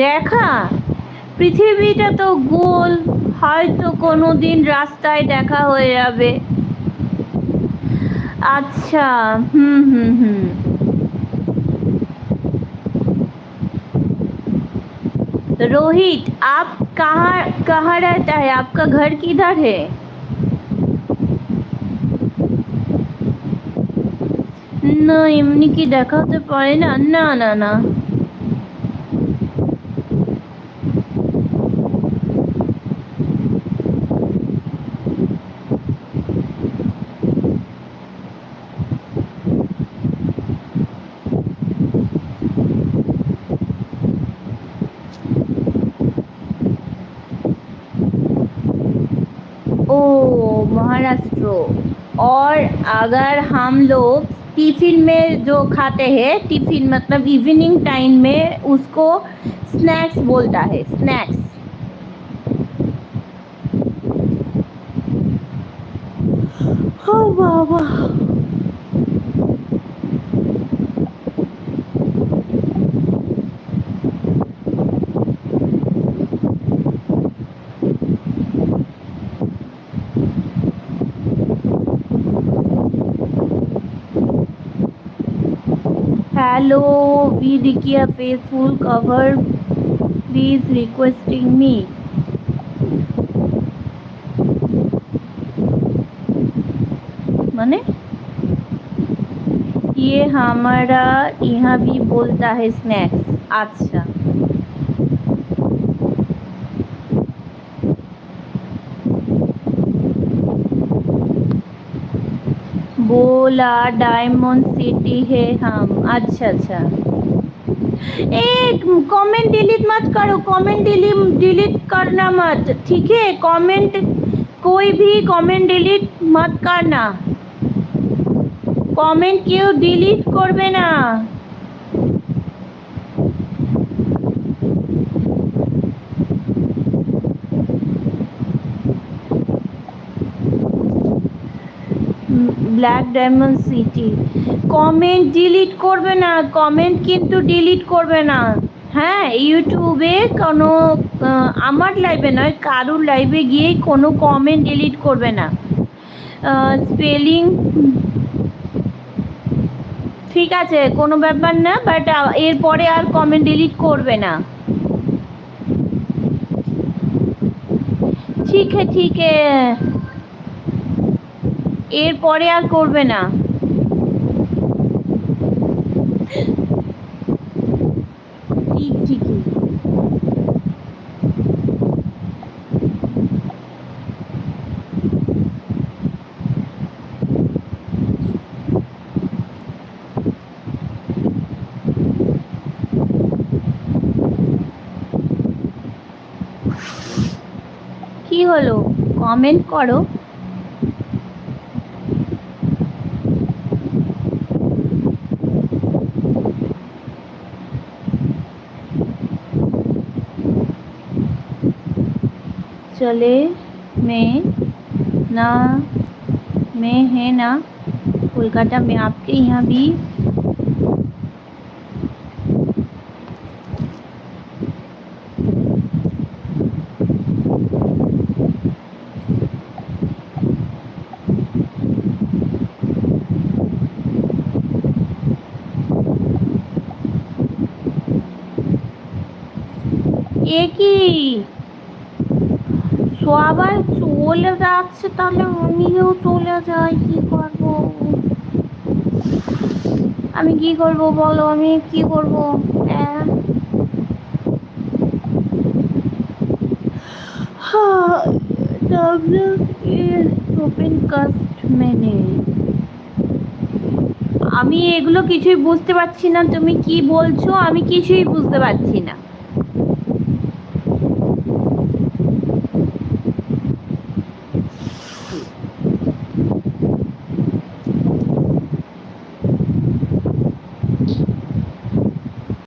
দেখা? পৃথিবীটা তো গোল, হয়তো কোনোদিন রাস্তায় দেখা হয়ে যাবে। अच्छा। रोहित, आप कहाँ कहाँ रहता है? आपका घर किधर है? না, এমনি কি দেখা হতে পারে না? না না না। ओ, महाराष्ट्र। और अगर हम लोग टिफिन में जो खाते हैं, टिफिन मतलब इवनिंग टाइम में, उसको स्नैक्स बोलता है, स्नैक्स। ও বাবা! Hello, Vidikia faithful cover, please requesting me. माने ये हमारा यहाँ भी बोलता है स्नैक्स। अच्छा, बोला डायमंड सिटी है हम। अच्छा अच्छा। एक कमेंट डिलीट मत करो, कमेंट डिलीट करना मत, ठीक है? कमेंट, कोई भी कमेंट डिलीट मत करना। कमेंट क्यों डिलीट करबे ना? Black diamond city, comment delete করবে না, কমেন্ট কিন্তু ডিলিট করবে না। হ্যাঁ, ইউটিউবে কোনো আমার লাইভে নয়, কারুর লাইভে গিয়ে কোনো কমেন্ট ডিলিট করবে না। স্পেলিং ঠিক আছে, কোনো ব্যাপার না, বাট এরপরে আর কমেন্ট ডিলিট করবে না। ঠিক আছে, ঠিক আছে, এরপরে আর করবে না। ঠিক ঠিকই। কি হলো? কমেন্ট করো। चले में ना, में है ना, कोलकाता में आपके यहाँ भी। একই সবাই চলে যাচ্ছে, তাহলে আমিও চলে যাই, কি করব? আমি কি করব বলো, আমি কি করব? ওপেন কাস্ট মেনে, আমি এগুলো কিছুই বুঝতে পারছি না, তুমি কি বলছো আমি কিছুই বুঝতে পারছি না।